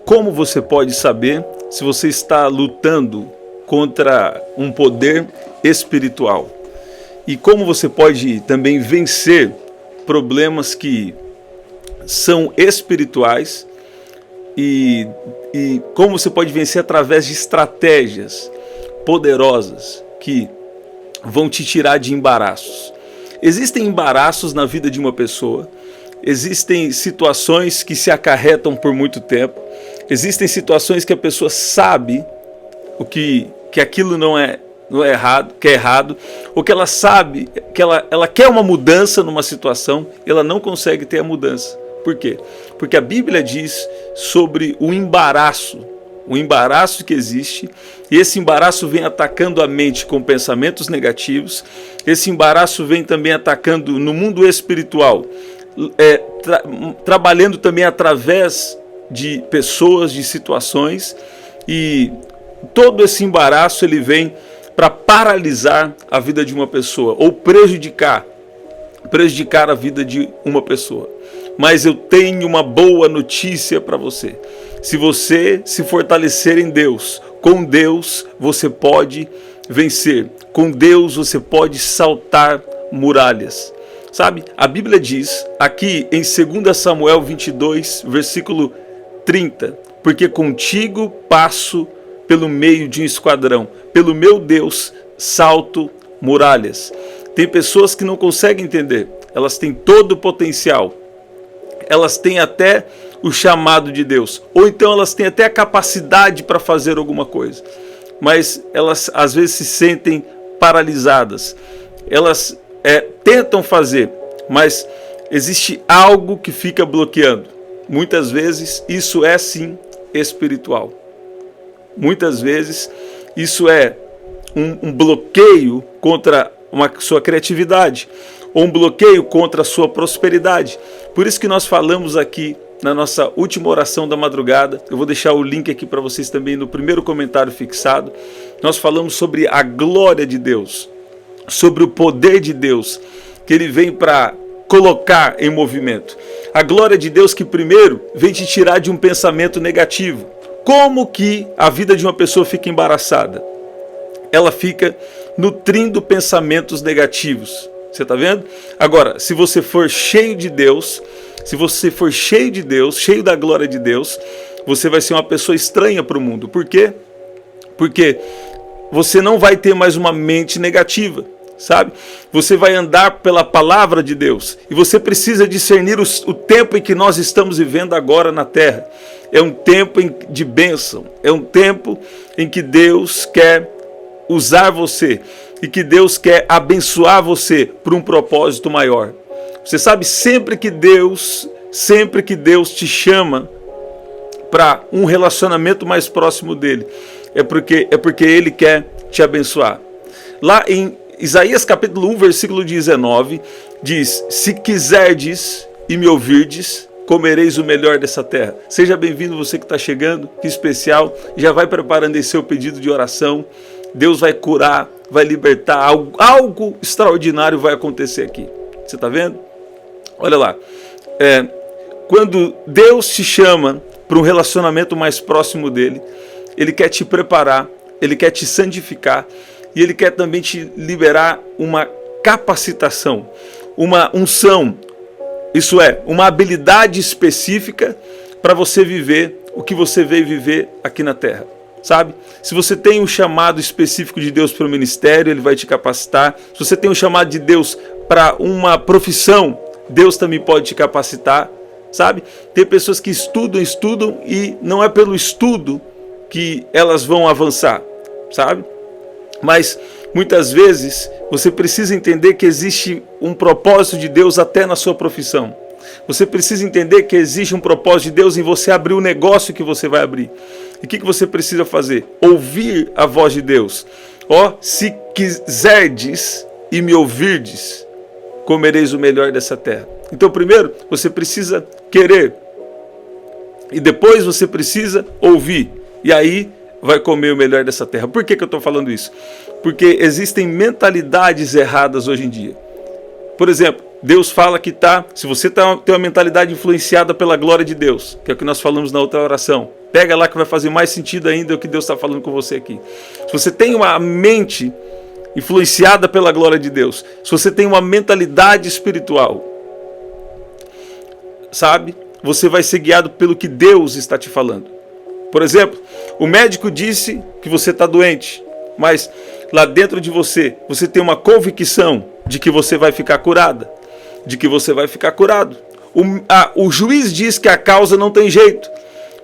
Como você pode saber se você está lutando contra um poder espiritual? E como você pode também vencer problemas que são espirituais e como você pode vencer através de estratégias poderosas que vão te tirar de embaraços. Existem embaraços na vida de uma pessoa, existem situações que se acarretam por muito tempo, existem situações que a pessoa sabe que aquilo não é errado, que é errado, ou que ela sabe que ela quer uma mudança numa situação e ela não consegue ter a mudança. Por quê? Porque a Bíblia diz sobre o embaraço que existe, e esse embaraço vem atacando a mente com pensamentos negativos, esse embaraço vem também atacando no mundo espiritual, trabalhando também através de pessoas, de situações, e todo esse embaraço ele vem para paralisar a vida de uma pessoa, ou prejudicar a vida de uma pessoa. Mas eu tenho uma boa notícia para você. Se você se fortalecer em Deus, com Deus você pode vencer. Com Deus você pode saltar muralhas. Sabe, a Bíblia diz aqui em 2 Samuel 22, versículo 30, porque contigo passo pelo meio de um esquadrão, pelo meu Deus salto muralhas. Tem pessoas que não conseguem entender, elas têm todo o potencial, elas têm até o chamado de Deus, ou então elas têm até a capacidade para fazer alguma coisa, mas elas às vezes se sentem paralisadas, elas tentam fazer, mas existe algo que fica bloqueando. Muitas vezes isso é sim espiritual, muitas vezes isso é um bloqueio contra sua criatividade, ou um bloqueio contra a sua prosperidade. Por isso que nós falamos aqui na nossa última oração da madrugada, eu vou deixar o link aqui para vocês também no primeiro comentário fixado, nós falamos sobre a glória de Deus, sobre o poder de Deus, que ele vem para colocar em movimento. A glória de Deus que primeiro vem te tirar de um pensamento negativo. Como que a vida de uma pessoa fica embaraçada? Ela fica nutrindo pensamentos negativos. Você está vendo? Agora, se você for cheio de Deus, cheio da glória de Deus, você vai ser uma pessoa estranha para o mundo. Por quê? Porque você não vai ter mais uma mente negativa, sabe? Você vai andar pela palavra de Deus. E você precisa discernir o tempo em que nós estamos vivendo agora na terra. É um tempo de bênção. É um tempo em que Deus quer usar você e que Deus quer abençoar você por um propósito maior. Você sabe, sempre que Deus te chama para um relacionamento mais próximo dele, é porque ele quer te abençoar. Lá em Isaías capítulo 1, versículo 19, diz: se quiserdes e me ouvirdes, comereis o melhor dessa terra. Seja bem-vindo você que está chegando, que especial, já vai preparando esse seu pedido de oração. Deus vai curar, vai libertar, algo extraordinário vai acontecer aqui. Você está vendo? Olha lá, quando Deus te chama para um relacionamento mais próximo dele, ele quer te preparar, ele quer te santificar e ele quer também te liberar uma capacitação, uma unção, isso é, uma habilidade específica para você viver o que você veio viver aqui na terra. Sabe? Se você tem um chamado específico de Deus para o ministério, ele vai te capacitar. Se você tem um chamado de Deus para uma profissão, Deus também pode te capacitar. Sabe? Tem pessoas que estudam e não é pelo estudo que elas vão avançar, sabe? Mas muitas vezes você precisa entender que existe um propósito de Deus até na sua profissão. Você precisa entender que existe um propósito de Deus em você abrir o negócio que você vai abrir. E o que você precisa fazer? Ouvir a voz de Deus. Se quiserdes e me ouvirdes, comereis o melhor dessa terra. Então primeiro você precisa querer. E depois você precisa ouvir. E aí vai comer o melhor dessa terra. Por que eu estou falando isso? Porque existem mentalidades erradas hoje em dia. Por exemplo, Deus fala que se você tem uma mentalidade influenciada pela glória de Deus, que é o que nós falamos na outra oração, Pega lá que vai fazer mais sentido ainda o que Deus está falando com você aqui. Se você tem uma mente influenciada pela glória de Deus, se você tem uma mentalidade espiritual, sabe? Você vai ser guiado pelo que Deus está te falando. Por exemplo, o médico disse que você está doente, mas lá dentro de você, você tem uma convicção de que você vai ficar curada, de que você vai ficar curado. O juiz diz que a causa não tem jeito,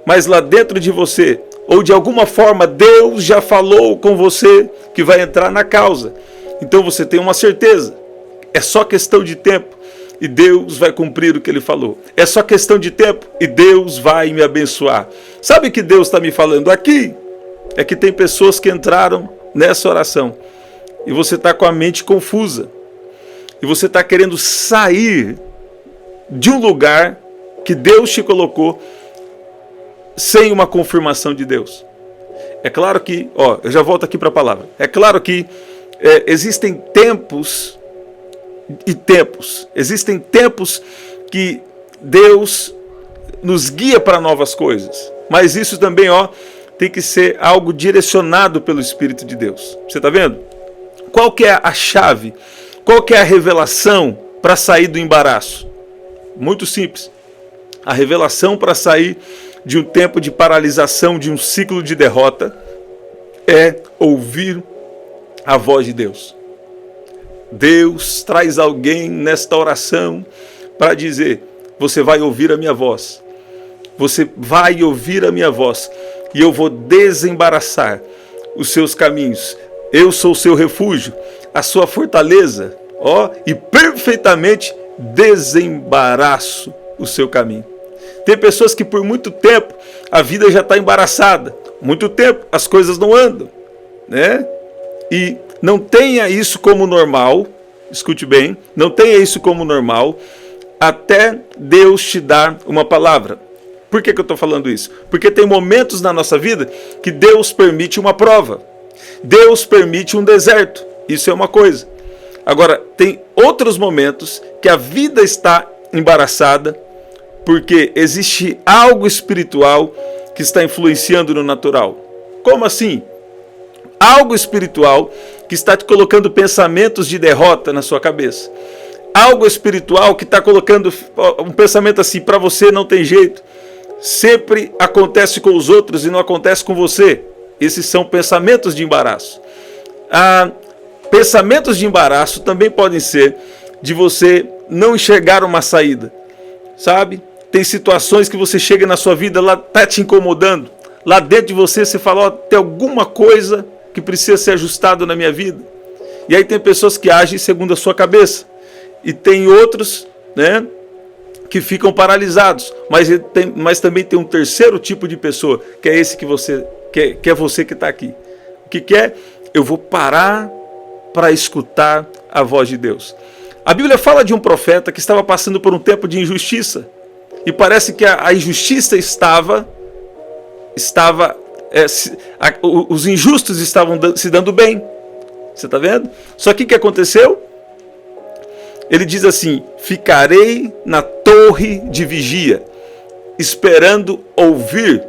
mas lá dentro de você, ou de alguma forma, Deus já falou com você que vai entrar na causa. Então você tem uma certeza, é só questão de tempo e Deus vai cumprir o que Ele falou. É só questão de tempo e Deus vai me abençoar. Sabe o que Deus está me falando aqui? É que tem pessoas que entraram nessa oração e você está com a mente confusa e você está querendo sair de um lugar que Deus te colocou sem uma confirmação de Deus. É claro que, eu já volto aqui para a palavra. É claro que existem tempos e tempos. Existem tempos que Deus nos guia para novas coisas. Mas isso também, tem que ser algo direcionado pelo Espírito de Deus. Você está vendo? Qual que é a chave? Qual que é a revelação para sair do embaraço? Muito simples. A revelação para sair de um tempo de paralisação, de um ciclo de derrota, é ouvir a voz de Deus. Deus traz alguém nesta oração para dizer: você vai ouvir a minha voz. Você vai ouvir a minha voz e eu vou desembaraçar os seus caminhos. Eu sou o seu refúgio, a sua fortaleza, e perfeitamente desembaraço o seu caminho. Tem pessoas que por muito tempo a vida já está embaraçada. Muito tempo as coisas não andam, né? E não tenha isso como normal, escute bem, não tenha isso como normal, até Deus te dar uma palavra. Por que eu estou falando isso? Porque tem momentos na nossa vida que Deus permite uma prova. Deus permite um deserto. Isso é uma coisa. Agora, tem outros momentos que a vida está embaraçada, porque existe algo espiritual que está influenciando no natural. Como assim? Algo espiritual que está te colocando pensamentos de derrota na sua cabeça. Algo espiritual que está colocando um pensamento assim: para você não tem jeito. Sempre acontece com os outros e não acontece com você. Esses são pensamentos de embaraço. Pensamentos de embaraço também podem ser de você não enxergar uma saída. Sabe? Tem situações que você chega na sua vida, lá está te incomodando. Lá dentro de você, você fala: tem alguma coisa que precisa ser ajustado na minha vida. E aí tem pessoas que agem segundo a sua cabeça. E tem outros, né, que ficam paralisados. Mas também tem um terceiro tipo de pessoa, que é esse que você que é você que está aqui. O que é? Eu vou parar para escutar a voz de Deus. A Bíblia fala de um profeta que estava passando por um tempo de injustiça. E parece que a injustiça os injustos estavam se dando bem. Você está vendo? Só que o que aconteceu? Ele diz assim: ficarei na torre de vigia, esperando ouvir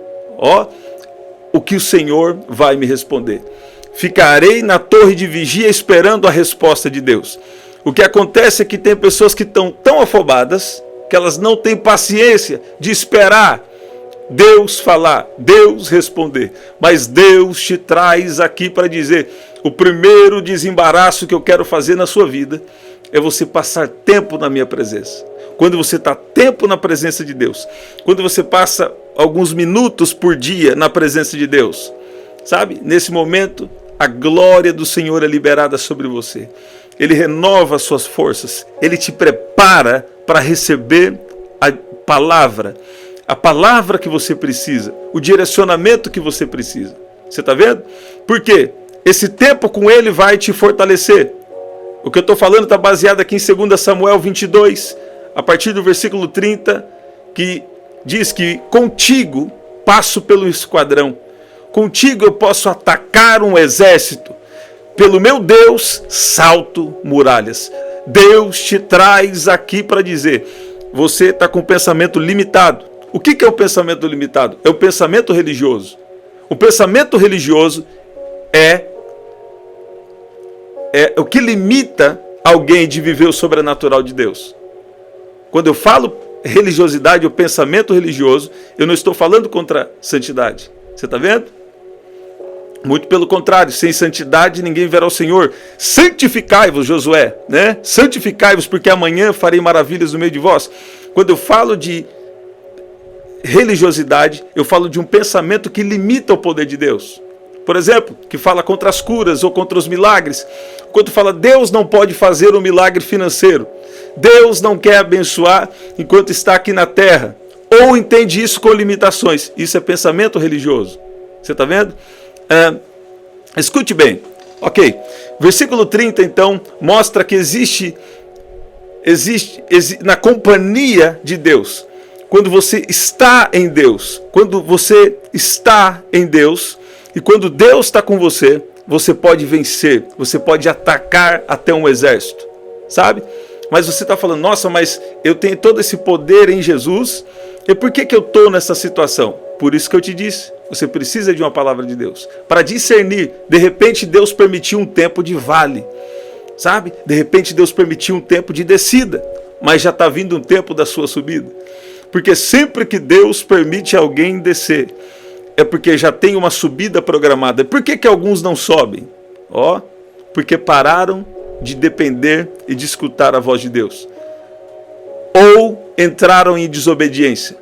o que o Senhor vai me responder. Ficarei na torre de vigia esperando a resposta de Deus. O que acontece é que tem pessoas que estão tão afobadas que elas não têm paciência de esperar Deus falar, Deus responder. Mas Deus te traz aqui para dizer: o primeiro desembaraço que eu quero fazer na sua vida é você passar tempo na minha presença. Quando você está tempo na presença de Deus, quando você passa alguns minutos por dia na presença de Deus, sabe? Nesse momento, a glória do Senhor é liberada sobre você. Ele renova as suas forças. Ele te prepara para receber a palavra que você precisa, o direcionamento que você precisa. Você está vendo? Por quê? Esse tempo com Ele vai te fortalecer. O que eu estou falando está baseado aqui em 2 Samuel 22, a partir do versículo 30, que diz que contigo passo pelo esquadrão, contigo eu posso atacar um exército, pelo meu Deus salto muralhas. Deus te traz aqui para dizer: você está com um pensamento limitado, O que é o pensamento limitado? É o pensamento religioso. O pensamento religioso é o que limita alguém de viver o sobrenatural de Deus. Quando eu falo religiosidade ou pensamento religioso, eu não estou falando contra santidade. Você está vendo? Muito pelo contrário, sem santidade ninguém verá o Senhor. Santificai-vos, Josué, né? Santificai-vos, porque amanhã farei maravilhas no meio de vós. Quando eu falo de religiosidade, eu falo de um pensamento que limita o poder de Deus. Por exemplo, que fala contra as curas ou contra os milagres. Quando fala Deus não pode fazer um milagre financeiro, Deus não quer abençoar enquanto está aqui na terra, ou entende isso com limitações. Isso é pensamento religioso. Você está vendo? Escute bem. Ok. Versículo 30, então, mostra que existe na companhia de Deus. Quando você está em Deus, e quando Deus está com você, você pode vencer, você pode atacar até um exército, sabe? Mas você está falando, nossa, mas eu tenho todo esse poder em Jesus, e por que eu estou nessa situação? Por isso que eu te disse, você precisa de uma palavra de Deus, para discernir. De repente Deus permitiu um tempo de vale, sabe? De repente Deus permitiu um tempo de descida, mas já está vindo um tempo da sua subida. Porque sempre que Deus permite alguém descer, é porque já tem uma subida programada. Por que alguns não sobem? Porque pararam de depender e de escutar a voz de Deus. Ou entraram em desobediência.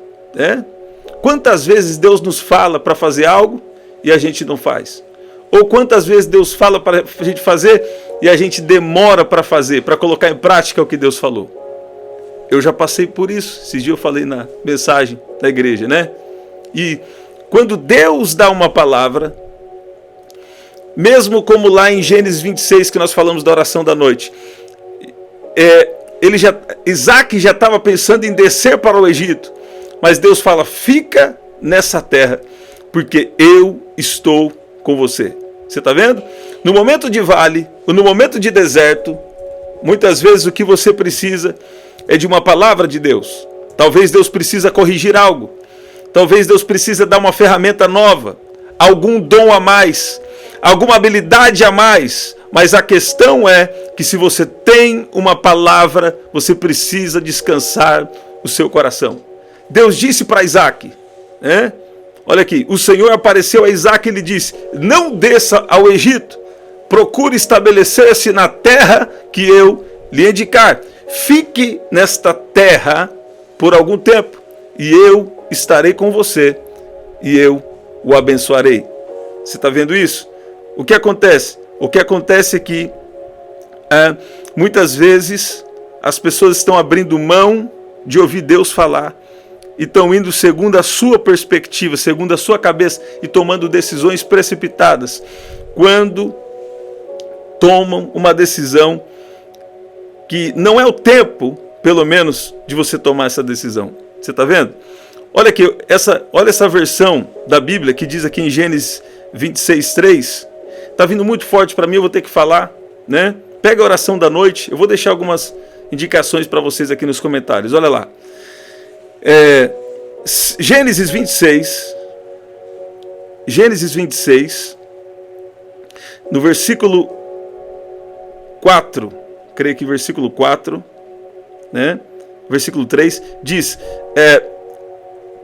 Quantas vezes Deus nos fala para fazer algo e a gente não faz? Ou quantas vezes Deus fala para a gente fazer e a gente demora para fazer, para colocar em prática o que Deus falou? Eu já passei por isso. Esses dias eu falei na mensagem da igreja, né? E quando Deus dá uma palavra, mesmo como lá em Gênesis 26, que nós falamos da oração da noite, Isaac já estava pensando em descer para o Egito, mas Deus fala, fica nessa terra, porque eu estou com você. Você está vendo? No momento de vale, ou no momento de deserto, muitas vezes o que você precisa é de uma palavra de Deus. Talvez Deus precisa corrigir algo. Talvez Deus precisa dar uma ferramenta nova, algum dom a mais, alguma habilidade a mais. Mas a questão é que se você tem uma palavra, você precisa descansar o seu coração. Deus disse para Isaac, olha aqui, o Senhor apareceu a Isaac e lhe disse, não desça ao Egito, procure estabelecer-se na terra que eu lhe indicar. Fique nesta terra por algum tempo, e eu estarei com você, e eu o abençoarei. Você está vendo isso? O que acontece? O que acontece é que muitas vezes as pessoas estão abrindo mão de ouvir Deus falar, e estão indo segundo a sua perspectiva, segundo a sua cabeça, e tomando decisões precipitadas, quando tomam uma decisão que não é o tempo, pelo menos, de você tomar essa decisão. Você está vendo? Olha aqui, olha essa versão da Bíblia que diz aqui em Gênesis 26:3. Está vindo muito forte para mim, eu vou ter que falar, né? Pega a oração da noite, eu vou deixar algumas indicações para vocês aqui nos comentários. Olha lá. Gênesis 26, no versículo 4, creio que versículo 4, né? Versículo 3, diz,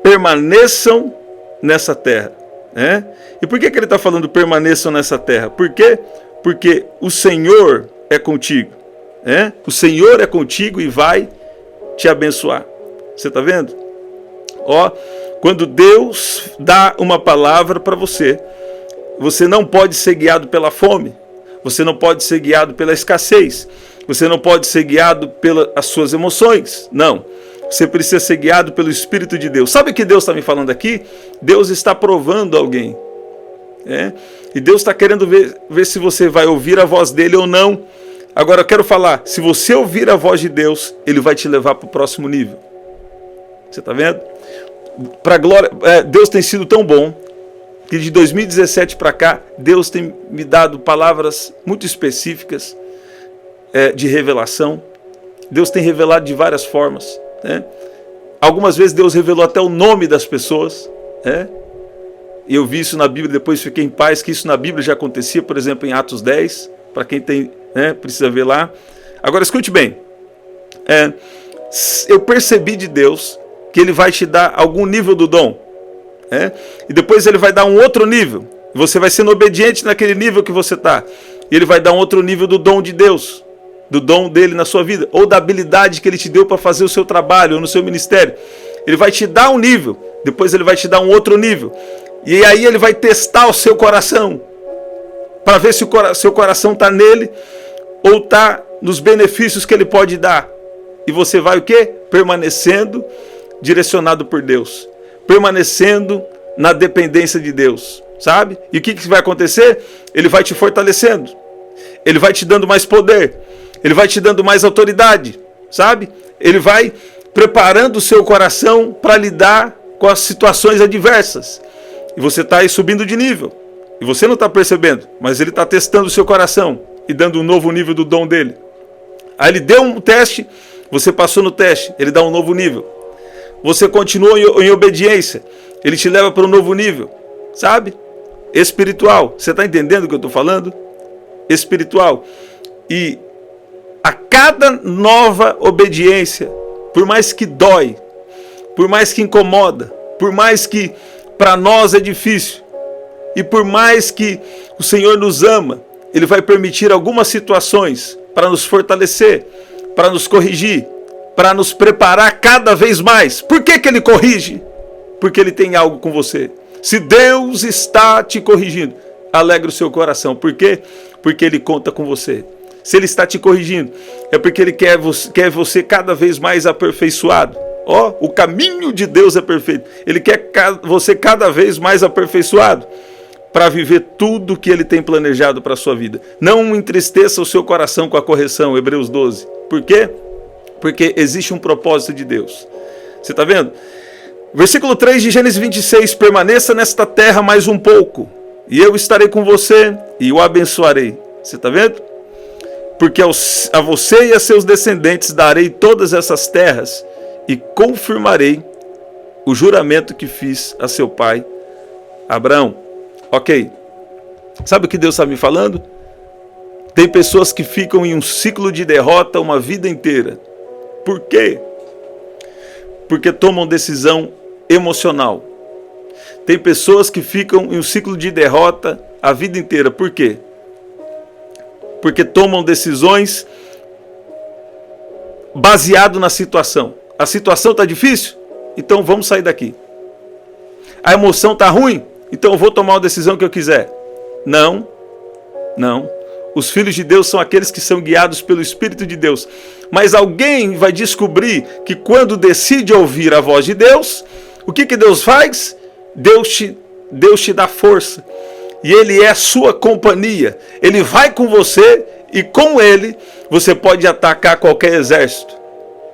permaneçam nessa terra. E por que ele está falando permaneçam nessa terra? Por quê? Porque o Senhor é contigo. O Senhor é contigo e vai te abençoar. Você está vendo? Quando Deus dá uma palavra para você, você não pode ser guiado pela fome, você não pode ser guiado pela escassez, você não pode ser guiado pelas suas emoções. Não. Você precisa ser guiado pelo Espírito de Deus. Sabe o que Deus está me falando aqui? Deus está provando alguém. E Deus está querendo ver se você vai ouvir a voz dele ou não. Agora eu quero falar, se você ouvir a voz de Deus, ele vai te levar para o próximo nível. Você está vendo? Para glória, Deus tem sido tão bom que de 2017 para cá, Deus tem me dado palavras muito específicas de revelação. Deus tem revelado de várias formas. Algumas vezes Deus revelou até o nome das pessoas. E eu vi isso na Bíblia, depois fiquei em paz, que isso na Bíblia já acontecia, por exemplo, em Atos 10, para quem tem, precisa ver lá. Agora escute bem, eu percebi de Deus que Ele vai te dar algum nível do dom, e depois Ele vai dar um outro nível, você vai sendo obediente naquele nível que você está, e Ele vai dar um outro nível do dom de Deus, do dom dele na sua vida, ou da habilidade que Ele te deu para fazer o seu trabalho, ou no seu ministério. Ele vai te dar um nível, depois Ele vai te dar um outro nível, e aí Ele vai testar o seu coração, para ver se o seu coração está nele, ou está nos benefícios que Ele pode dar. E você vai o quê? Permanecendo direcionado por Deus, permanecendo na dependência de Deus, sabe? E o que vai acontecer? Ele vai te fortalecendo, Ele vai te dando mais poder, Ele vai te dando mais autoridade, sabe? Ele vai preparando o seu coração para lidar com as situações adversas. E você está aí subindo de nível. E você não está percebendo, mas Ele está testando o seu coração e dando um novo nível do dom dele. Aí Ele deu um teste, você passou no teste, Ele dá um novo nível. Você continua em obediência, Ele te leva para um novo nível, sabe? Espiritual. Você está entendendo o que eu estou falando? Espiritual. E a cada nova obediência, por mais que dói, por mais que incomoda, por mais que para nós é difícil, e por mais que o Senhor nos ama, Ele vai permitir algumas situações para nos fortalecer, para nos corrigir, para nos preparar cada vez mais. Por que Ele corrige? Porque Ele tem algo com você. Se Deus está te corrigindo, alegre o seu coração. Por quê? Porque Ele conta com você. Se Ele está te corrigindo, é porque Ele quer você cada vez mais aperfeiçoado. O caminho de Deus é perfeito. Ele quer você cada vez mais aperfeiçoado para viver tudo que Ele tem planejado para a sua vida. Não entristeça o seu coração com a correção, Hebreus 12. Por quê? Porque existe um propósito de Deus. Você está vendo? Versículo 3 de Gênesis 26. Permaneça nesta terra mais um pouco, e eu estarei com você e o abençoarei. Você está vendo? Porque a você e a seus descendentes darei todas essas terras e confirmarei o juramento que fiz a seu pai Abraão. Ok. Sabe o que Deus está me falando? Tem pessoas que ficam em um ciclo de derrota uma vida inteira. Por quê? Porque tomam decisão emocional. Tem pessoas que ficam em um ciclo de derrota a vida inteira. Por quê? Porque tomam decisões baseado na situação. A situação está difícil? Então vamos sair daqui. A emoção está ruim? Então eu vou tomar uma decisão que eu quiser. Não. Os filhos de Deus são aqueles que são guiados pelo Espírito de Deus. Mas alguém vai descobrir que quando decide ouvir a voz de Deus, o que Deus faz? Deus te dá força. E Ele é a sua companhia. Ele vai com você e com Ele você pode atacar qualquer exército.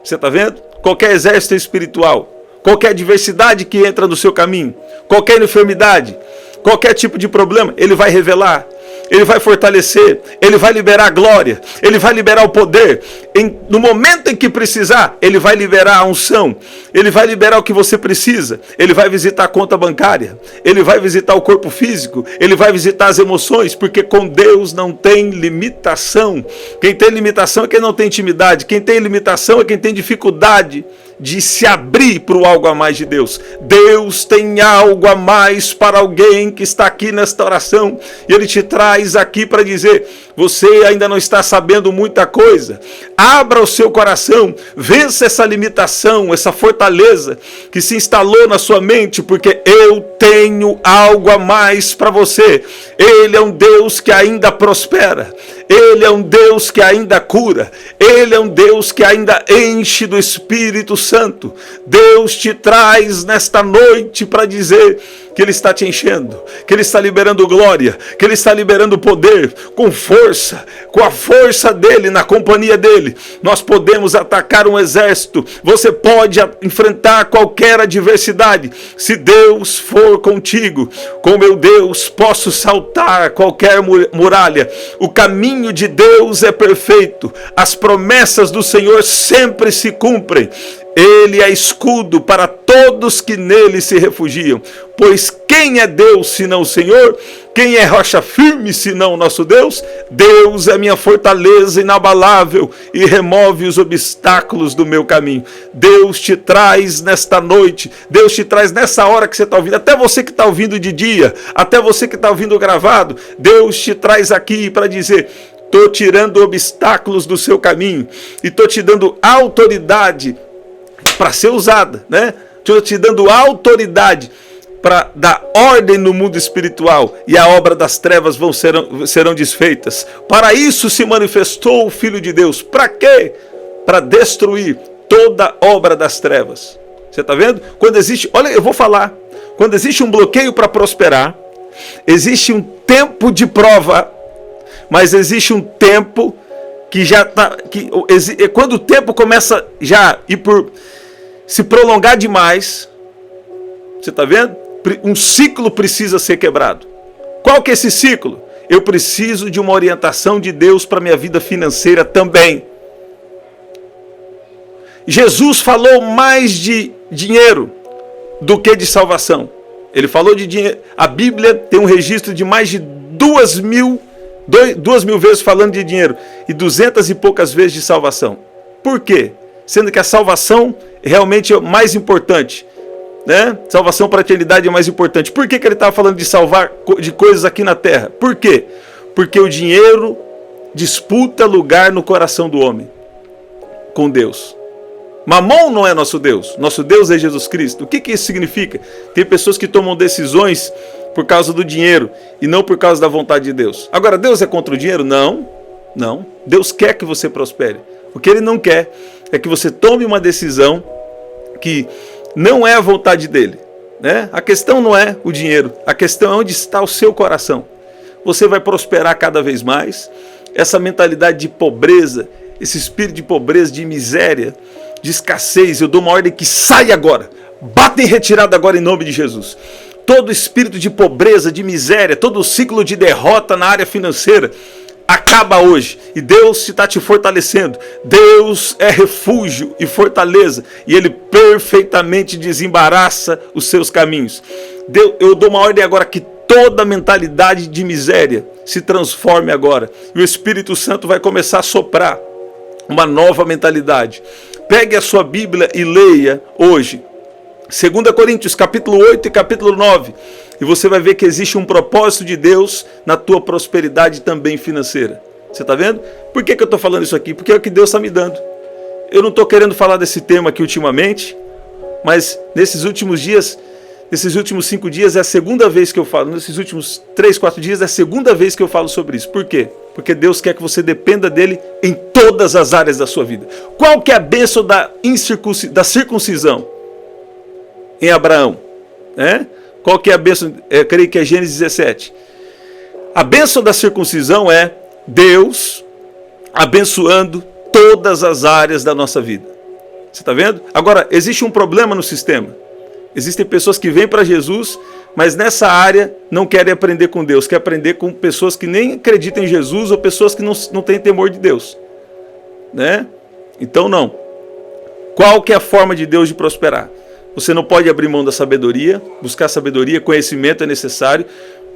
Você está vendo? Qualquer exército espiritual. Qualquer adversidade que entra no seu caminho. Qualquer enfermidade. Qualquer tipo de problema. Ele vai revelar. Ele vai fortalecer, Ele vai liberar a glória, Ele vai liberar o poder. No momento em que precisar, Ele vai liberar a unção, Ele vai liberar o que você precisa, Ele vai visitar a conta bancária, Ele vai visitar o corpo físico, Ele vai visitar as emoções, porque com Deus não tem limitação. Quem tem limitação é quem não tem intimidade, quem tem limitação é quem tem dificuldade de se abrir para o algo a mais de Deus. Deus tem algo a mais para alguém que está aqui nesta oração, e Ele te traz aqui para dizer: você ainda não está sabendo muita coisa, abra o seu coração, vença essa limitação, essa fortaleza que se instalou na sua mente, porque eu tenho algo a mais para você. Ele é um Deus que ainda prospera, Ele é um Deus que ainda cura, Ele é um Deus que ainda enche do Espírito Santo. Deus te traz nesta noite para dizer que Ele está te enchendo, que Ele está liberando glória, que Ele está liberando poder, com força, com a força dEle, na companhia dEle. Nós podemos atacar um exército, você pode enfrentar qualquer adversidade, se Deus for contigo. Com meu Deus posso saltar qualquer muralha. O caminho de Deus é perfeito, as promessas do Senhor sempre se cumprem. Ele é escudo para todos que nele se refugiam. Pois quem é Deus senão o Senhor? Quem é rocha firme senão o nosso Deus? Deus é minha fortaleza inabalável e remove os obstáculos do meu caminho. Deus te traz nesta noite, Deus te traz nessa hora que você está ouvindo, até você que está ouvindo de dia, até você que está ouvindo gravado, Deus te traz aqui para dizer: estou tirando obstáculos do seu caminho e estou te dando autoridade para ser usada, né? Estou te dando autoridade para dar ordem no mundo espiritual, e a obra das trevas serão desfeitas. Para isso se manifestou o Filho de Deus. Para quê? Para destruir toda obra das trevas. Você está vendo? Quando existe, olha, eu vou falar, quando existe um bloqueio para prosperar, existe um tempo de prova, mas existe um tempo que já está, quando o tempo começa já se prolongar demais, você está vendo? Um ciclo precisa ser quebrado. Qual que é esse ciclo? Eu preciso de uma orientação de Deus para minha vida financeira também. Jesus falou mais de dinheiro do que de salvação. Ele falou de dinheiro. A Bíblia tem um registro de mais de 2.000 vezes falando de dinheiro e 200 e poucas vezes de salvação. Por quê? Sendo que a salvação realmente é o mais importante, né? Salvação para a eternidade é mais importante. Por que ele estava falando de salvar de coisas aqui na terra? Por quê? Porque o dinheiro disputa lugar no coração do homem com Deus. Mamon não é nosso Deus é Jesus Cristo. O que isso significa? Tem pessoas que tomam decisões por causa do dinheiro e não por causa da vontade de Deus. Agora, Deus é contra o dinheiro? Não. Deus quer que você prospere. O que Ele não quer é que você tome uma decisão que não é a vontade dEle, né? A questão não é o dinheiro, a questão é onde está o seu coração. Você vai prosperar cada vez mais. Essa mentalidade de pobreza, esse espírito de pobreza, de miséria, de escassez, eu dou uma ordem que sai agora. Bata em retirada agora em nome de Jesus. Todo espírito de pobreza, de miséria, todo ciclo de derrota na área financeira acaba hoje. E Deus está te fortalecendo. Deus é refúgio e fortaleza. E Ele perfeitamente desembaraça os seus caminhos. Eu dou uma ordem agora que toda mentalidade de miséria se transforme agora. E o Espírito Santo vai começar a soprar uma nova mentalidade. Pegue a sua Bíblia e leia hoje 2 Coríntios capítulo 8 e capítulo 9. E você vai ver que existe um propósito de Deus na tua prosperidade também financeira. Você está vendo? Por que eu estou falando isso aqui? Porque é o que Deus está me dando. Eu não estou querendo falar desse tema aqui ultimamente, mas nesses últimos dias, nesses últimos 5 dias é a segunda vez que eu falo. Nesses últimos 3, 4 dias é a segunda vez que eu falo sobre isso. Por quê? Porque Deus quer que você dependa dEle em todas as áreas da sua vida. Qual que é a bênção da circuncisão em Abraão? Qual que é a bênção? Eu creio que é Gênesis 17. A bênção da circuncisão é Deus abençoando todas as áreas da nossa vida. Você está vendo? Agora, existe um problema no sistema. Existem pessoas que vêm para Jesus, mas nessa área não querem aprender com Deus. Querem aprender com pessoas que nem acreditam em Jesus ou pessoas que não têm temor de Deus, né? Então não. Qual que é a forma de Deus de prosperar? Você não pode abrir mão da sabedoria. Buscar sabedoria, conhecimento é necessário.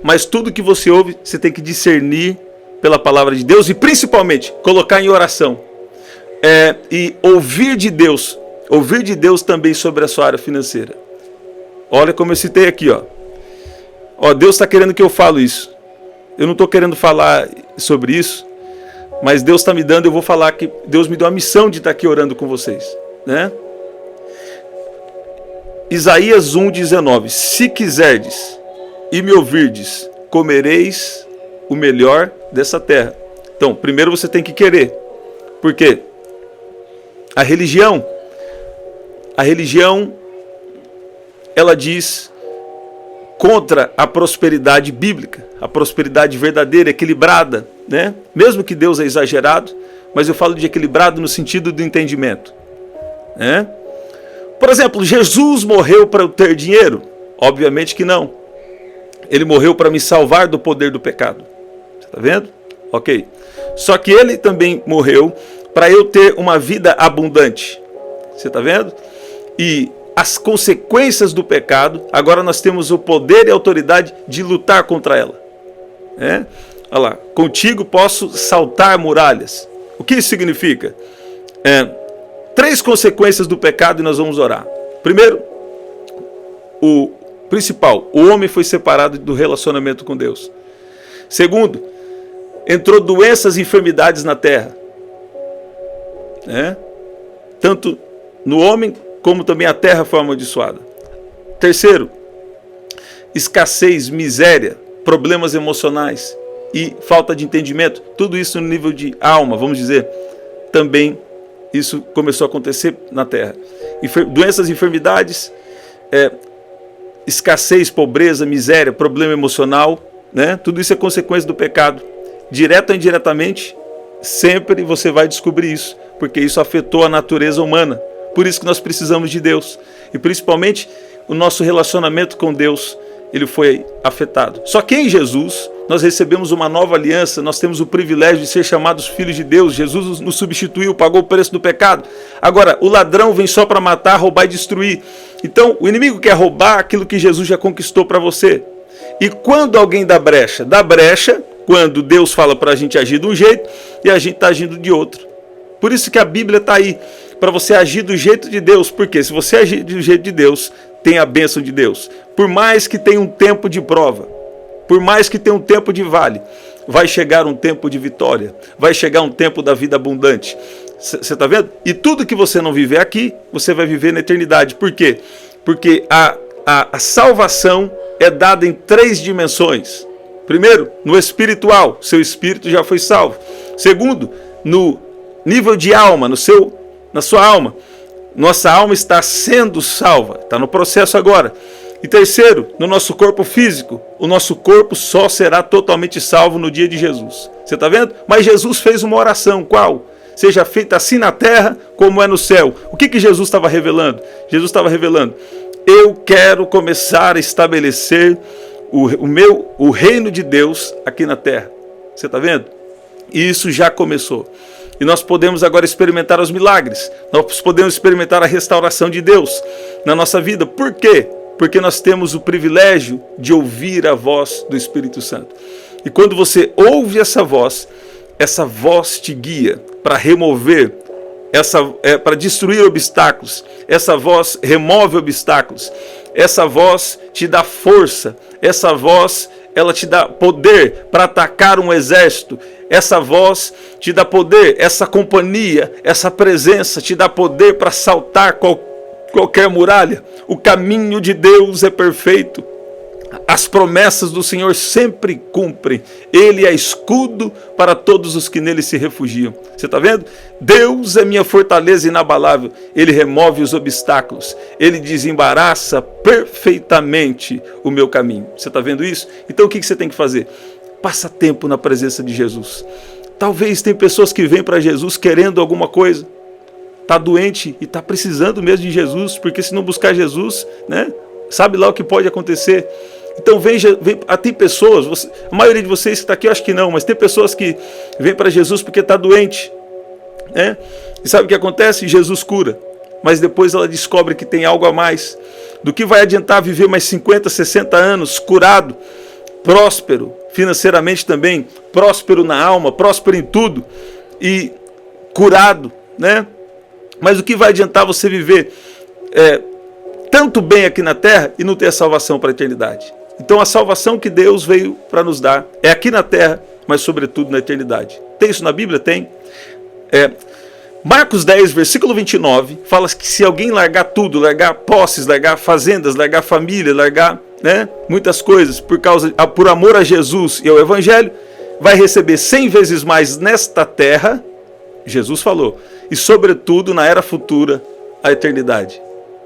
Mas tudo que você ouve, você tem que discernir pela palavra de Deus. E principalmente, colocar em oração. E ouvir de Deus. Ouvir de Deus também sobre a sua área financeira. Olha como eu citei aqui, ó. Deus está querendo que eu fale isso. Eu não estou querendo falar sobre isso, mas Deus está me dando, eu vou falar que Deus me deu a missão de estar aqui orando com vocês, né? Isaías 1,19. Se quiserdes e me ouvirdes, comereis o melhor dessa terra. Então, primeiro você tem que querer. Por quê? A religião, ela diz contra a prosperidade bíblica, a prosperidade verdadeira, equilibrada, né? Mesmo que Deus é exagerado, mas eu falo de equilibrado no sentido do entendimento, né? Por exemplo, Jesus morreu para eu ter dinheiro? Obviamente que não. Ele morreu para me salvar do poder do pecado. Você está vendo? Ok. Só que ele também morreu para eu ter uma vida abundante. Você está vendo? E as consequências do pecado, agora nós temos o poder e a autoridade de lutar contra ela. Olha lá, contigo posso saltar muralhas. O que isso significa? 3 consequências do pecado e nós vamos orar. Primeiro, o principal, o homem foi separado do relacionamento com Deus. Segundo, entrou doenças e enfermidades na terra. Tanto no homem como também a terra foi amaldiçoada. Terceiro, escassez, miséria, problemas emocionais e falta de entendimento. Tudo isso no nível de alma, vamos dizer, também isso começou a acontecer na terra. Doenças e enfermidades, escassez, pobreza, miséria, problema emocional, né? Tudo isso é consequência do pecado. Direto ou indiretamente, sempre você vai descobrir isso, porque isso afetou a natureza humana. Por isso que nós precisamos de Deus. E principalmente o nosso relacionamento com Deus, ele foi afetado. Só que em Jesus, nós recebemos uma nova aliança, nós temos o privilégio de ser chamados filhos de Deus. Jesus nos substituiu, pagou o preço do pecado. Agora, o ladrão vem só para matar, roubar e destruir. Então, o inimigo quer roubar aquilo que Jesus já conquistou para você. E quando alguém dá brecha quando Deus fala para a gente agir de um jeito e a gente está agindo de outro. Por isso que a Bíblia está aí, para você agir do jeito de Deus. Porque se você agir do jeito de Deus, tem a bênção de Deus. Por mais que tenha um tempo de prova, por mais que tenha um tempo de vale, vai chegar um tempo de vitória, vai chegar um tempo da vida abundante. Você está vendo? E tudo que você não viver aqui, você vai viver na eternidade. Por quê? Porque a salvação é dada em 3 dimensões. Primeiro, no espiritual, seu espírito já foi salvo. Segundo, no nível de alma, na sua alma. Nossa alma está sendo salva, está no processo agora. E terceiro, no nosso corpo físico, o nosso corpo só será totalmente salvo no dia de Jesus. Você está vendo? Mas Jesus fez uma oração, qual? Seja feita assim na terra como é no céu. O que Jesus estava revelando? Jesus estava revelando: eu quero começar a estabelecer o reino de Deus aqui na terra. Você está vendo? E isso já começou. E nós podemos agora experimentar os milagres. Nós podemos experimentar a restauração de Deus na nossa vida. Por quê? Porque nós temos o privilégio de ouvir a voz do Espírito Santo. E quando você ouve essa voz te guia para remover, para destruir obstáculos. Essa voz remove obstáculos. Essa voz te dá força. Essa voz, ela te dá poder para atacar um exército. Essa voz te dá poder, essa companhia, essa presença te dá poder para saltar qualquer muralha. O caminho de Deus é perfeito. As promessas do Senhor sempre cumprem. Ele é escudo para todos os que nele se refugiam. Você está vendo? Deus é minha fortaleza inabalável. Ele remove os obstáculos. Ele desembaraça perfeitamente o meu caminho. Você está vendo isso? Então o que você tem que fazer? Passa tempo na presença de Jesus. Talvez tem pessoas que vêm para Jesus querendo alguma coisa. Está doente e está precisando mesmo de Jesus, porque se não buscar Jesus, né, sabe lá o que pode acontecer. Então tem pessoas, a maioria de vocês que está aqui eu acho que não, mas tem pessoas que vêm para Jesus porque está doente, né? E sabe o que acontece? Jesus cura, mas depois ela descobre que tem algo a mais. Do que vai adiantar viver mais 50, 60 anos curado, próspero, financeiramente também, próspero na alma, próspero em tudo e curado, né? Mas o que vai adiantar você viver tanto bem aqui na terra e não ter a salvação para a eternidade? Então a salvação que Deus veio para nos dar é aqui na terra, mas sobretudo na eternidade. Tem isso na Bíblia? Tem. Marcos 10, versículo 29, fala que se alguém largar tudo, largar posses, largar fazendas, largar família, largar, né, muitas coisas por amor a Jesus e ao Evangelho, vai receber 100 vezes mais nesta terra, Jesus falou, e sobretudo na era futura, a eternidade.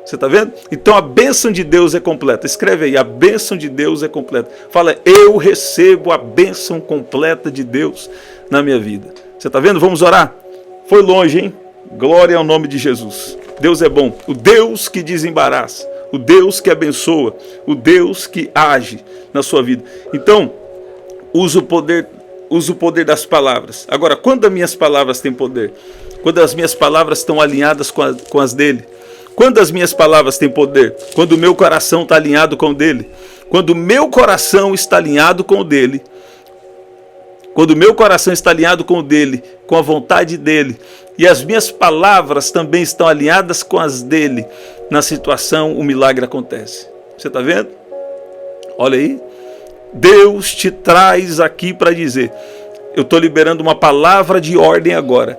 Você está vendo? Então a bênção de Deus é completa. Escreve aí, a bênção de Deus é completa. Fala, eu recebo a bênção completa de Deus na minha vida. Você está vendo? Vamos orar? Foi longe, hein? Glória ao nome de Jesus. Deus é bom. O Deus que desembaraça. O Deus que abençoa. O Deus que age na sua vida. Então, usa o poder das palavras. Agora, quando as minhas palavras têm poder? Quando as minhas palavras estão alinhadas com as dele. Quando as minhas palavras têm poder? Quando o meu coração está alinhado com o dele. Quando o meu coração está alinhado com o dele. Quando o meu coração está alinhado com o dele, com a vontade dele, e as minhas palavras também estão alinhadas com as dele, na situação o milagre acontece. Você está vendo? Olha aí. Deus te traz aqui para dizer, eu estou liberando uma palavra de ordem agora.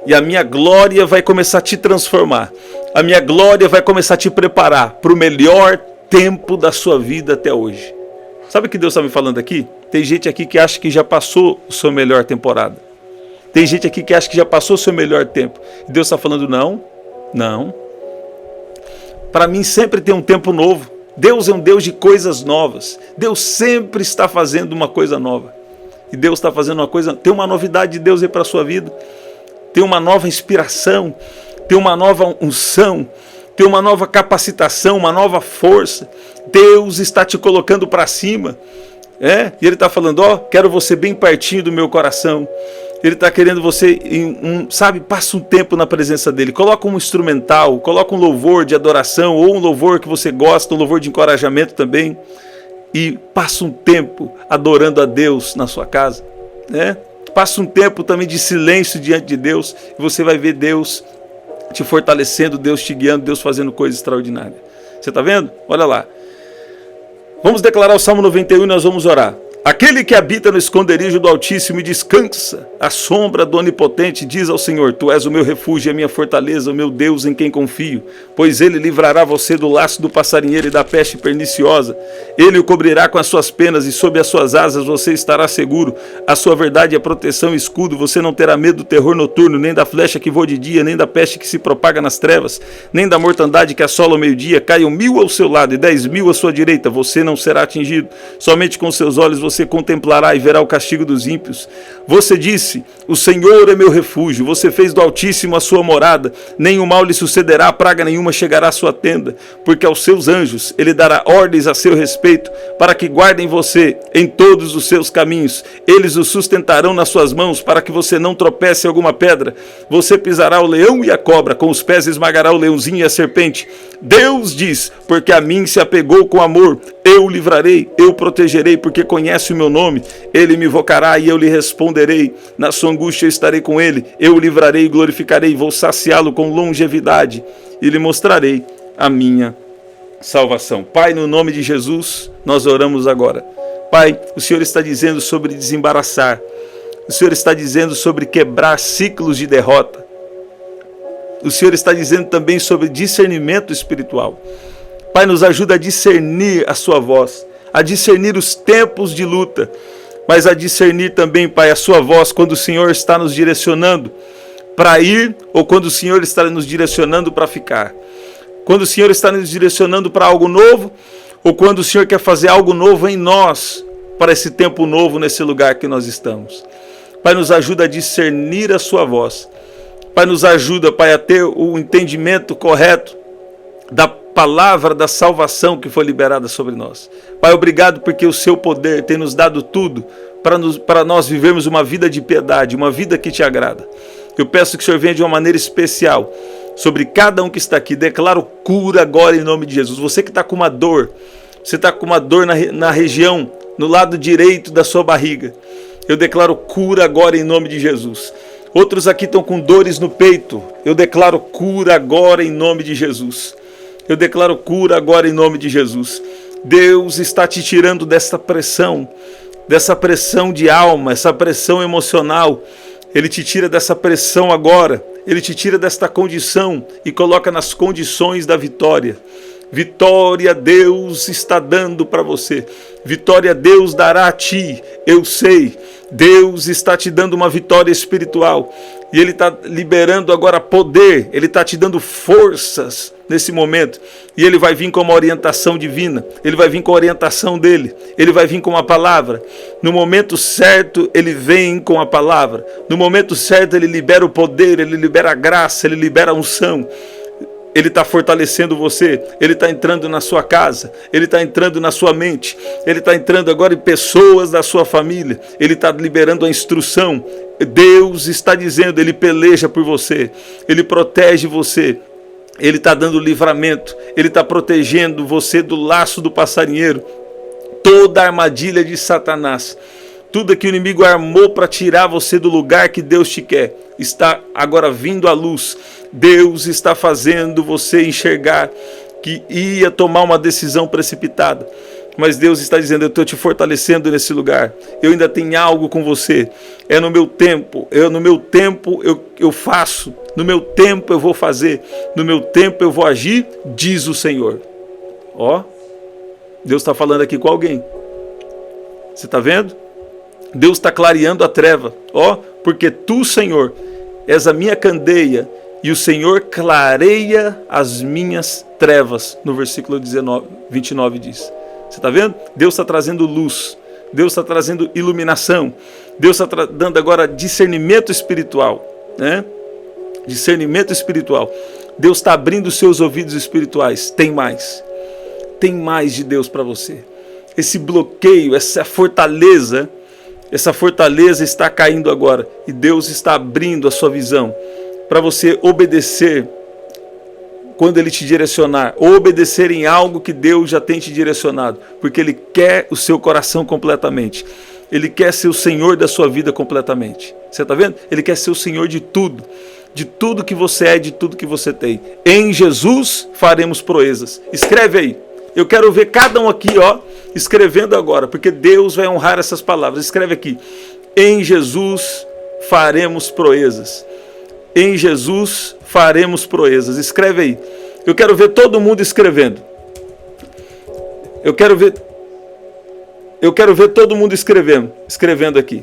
E a minha glória vai começar a te transformar. A minha glória vai começar a te preparar para o melhor tempo da sua vida até hoje. Sabe o que Deus está me falando aqui? Tem gente aqui que acha que já passou a sua melhor temporada. Tem gente aqui que acha que já passou o seu melhor tempo. E Deus está falando, não. Para mim sempre tem um tempo novo. Deus é um Deus de coisas novas. Deus sempre está fazendo uma coisa nova. E Deus está fazendo uma coisa... Tem uma novidade de Deus aí para a sua vida. Tem uma nova inspiração. Tem uma nova unção. Tem uma nova capacitação, uma nova força. Deus está te colocando para cima. E Ele está falando, quero você bem pertinho do meu coração. Ele está querendo você, passa um tempo na presença dele. Coloca um instrumental, coloca um louvor de adoração, ou um louvor que você gosta, um louvor de encorajamento também. E passa um tempo adorando a Deus na sua casa. Passa um tempo também de silêncio diante de Deus. E você vai ver Deus te fortalecendo, Deus te guiando, Deus fazendo coisas extraordinárias. Você está vendo? Olha lá. Vamos declarar o Salmo 91 e nós vamos orar. Aquele que habita no esconderijo do Altíssimo e descansa à sombra do Onipotente, diz ao Senhor, tu és o meu refúgio e a minha fortaleza, o meu Deus em quem confio, pois ele livrará você do laço do passarinheiro e da peste perniciosa. Ele o cobrirá com as suas penas e sob as suas asas você estará seguro. A sua verdade é proteção e escudo, você não terá medo do terror noturno, nem da flecha que voa de dia, nem da peste que se propaga nas trevas, nem da mortandade que assola ao meio-dia. Caiam 1000 ao seu lado e 10.000 à sua direita, você não será atingido. Somente com seus olhos você contemplará e verá o castigo dos ímpios. Você disse, o Senhor é meu refúgio, você fez do Altíssimo a sua morada, nenhum mal lhe sucederá, praga nenhuma chegará à sua tenda, porque aos seus anjos ele dará ordens a seu respeito, para que guardem você em todos os seus caminhos. Eles o sustentarão nas suas mãos, para que você não tropece em alguma pedra. Você pisará o leão e a cobra, com os pés esmagará o leãozinho e a serpente. Deus diz, porque a mim se apegou com amor, eu o livrarei, eu o protegerei, porque conhece o meu nome. Ele me invocará e eu lhe responderei. Na sua angústia eu estarei com ele, eu o livrarei e glorificarei, vou saciá-lo com longevidade e lhe mostrarei a minha salvação. Pai, no nome de Jesus, nós oramos agora. Pai, o Senhor está dizendo sobre desembaraçar, o Senhor está dizendo sobre quebrar ciclos de derrota, o Senhor está dizendo também sobre discernimento espiritual. Pai, nos ajuda a discernir a sua voz, a discernir os tempos de luta, mas a discernir também, Pai, a sua voz quando o Senhor está nos direcionando para ir ou quando o Senhor está nos direcionando para ficar. Quando o Senhor está nos direcionando para algo novo ou quando o Senhor quer fazer algo novo em nós para esse tempo novo nesse lugar que nós estamos. Pai, nos ajuda a discernir a sua voz. Pai, nos ajuda, Pai, a ter o entendimento correto da palavra da salvação que foi liberada sobre nós. Pai, obrigado porque o seu poder tem nos dado tudo para nós vivermos uma vida de piedade, uma vida que te agrada. Eu peço que o Senhor venha de uma maneira especial sobre cada um que está aqui. Declaro cura agora em nome de Jesus. Você que está com uma dor, você está com uma dor na região, no lado direito da sua barriga. Eu declaro cura agora em nome de Jesus. Outros aqui estão com dores no peito. Eu declaro cura agora em nome de Jesus. Eu declaro cura agora em nome de Jesus. Deus está te tirando dessa pressão de alma, essa pressão emocional. Ele te tira dessa pressão agora. Ele te tira desta condição e coloca nas condições da vitória. Vitória Deus está dando para você. Vitória Deus dará a ti. Eu sei. Deus está te dando uma vitória espiritual. E Ele está liberando agora poder. Ele está te dando forças nesse momento. E ele vai vir com uma orientação divina. Ele vai vir com a orientação dele. Ele vai vir com uma palavra. No momento certo, ele vem com a palavra. No momento certo, ele libera o poder, ele libera a graça, ele libera a unção. Ele está fortalecendo você, ele está entrando na sua casa, ele está entrando na sua mente, ele está entrando agora em pessoas da sua família, ele está liberando a instrução. Deus está dizendo, ele peleja por você, ele protege você, ele está dando livramento, ele está protegendo você do laço do passarinheiro, toda a armadilha de Satanás. Tudo que o inimigo armou para tirar você do lugar que Deus te quer, está agora vindo à luz. Deus está fazendo você enxergar que ia tomar uma decisão precipitada. Mas Deus está dizendo, eu estou te fortalecendo nesse lugar. Eu ainda tenho algo com você. É no meu tempo. No meu tempo eu faço. No meu tempo eu vou fazer. No meu tempo eu vou agir, diz o Senhor. Ó, Deus está falando aqui com alguém. Você está vendo? Deus está clareando a treva, ó, porque tu, Senhor, és a minha candeia e o Senhor clareia as minhas trevas, no versículo 29 diz. Você está vendo? Deus está trazendo luz, Deus está trazendo iluminação, Deus está dando agora discernimento espiritual, né? Discernimento espiritual. Deus está abrindo os seus ouvidos espirituais. Tem mais de Deus para você. Esse bloqueio, essa fortaleza está caindo agora e Deus está abrindo a sua visão para você obedecer quando Ele te direcionar, ou obedecer em algo que Deus já tem te direcionado, porque Ele quer o seu coração completamente, Ele quer ser o Senhor da sua vida completamente. Você está vendo? Ele quer ser o Senhor de tudo que você é, de tudo que você tem. Em Jesus faremos proezas. Escreve aí. Eu quero ver cada um aqui, ó, escrevendo agora, porque Deus vai honrar essas palavras. Escreve aqui. Em Jesus faremos proezas. Em Jesus faremos proezas. Escreve aí. Eu quero ver todo mundo escrevendo. Eu quero ver todo mundo escrevendo aqui.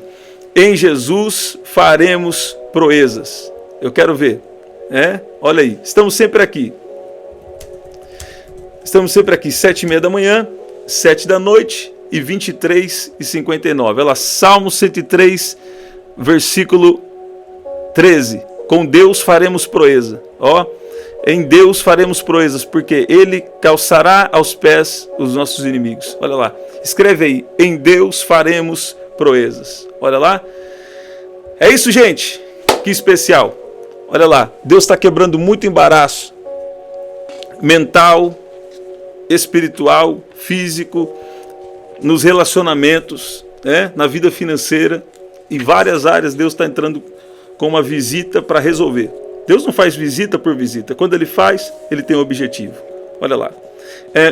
Em Jesus faremos proezas. Eu quero ver. Olha aí. Estamos sempre aqui. 7h30 da manhã, 7 da noite e 23h59. Olha lá, Salmo 103, versículo 13. Com Deus faremos proeza. Ó, em Deus faremos proezas, porque Ele calçará aos pés os nossos inimigos. Olha lá, escreve aí, em Deus faremos proezas. Olha lá. É isso, gente. Que especial. Olha lá, Deus está quebrando muito embaraço mental, espiritual, físico, nos relacionamentos, na vida financeira, em várias áreas. Deus está entrando com uma visita para resolver. Deus não faz visita por visita. Quando Ele faz, Ele tem um objetivo. Olha lá.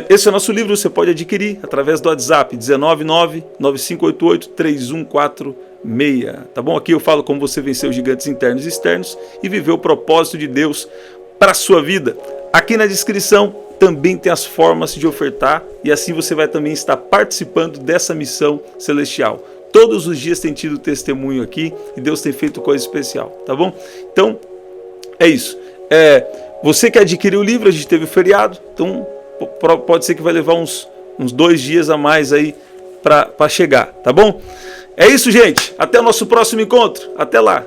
Esse é o nosso livro, você pode adquirir através do WhatsApp 199-9588-3146. Tá bom? Aqui eu falo como você vencer os gigantes internos e externos e viver o propósito de Deus para a sua vida. Aqui na descrição também tem as formas de ofertar e assim você vai também estar participando dessa missão celestial. Todos os dias tem tido testemunho aqui e Deus tem feito coisa especial, tá bom? Então, é isso. Você que adquiriu o livro, a gente teve o feriado, então pode ser que vai levar uns 2 dias a mais aí para chegar, tá bom? É isso, gente. Até o nosso próximo encontro. Até lá.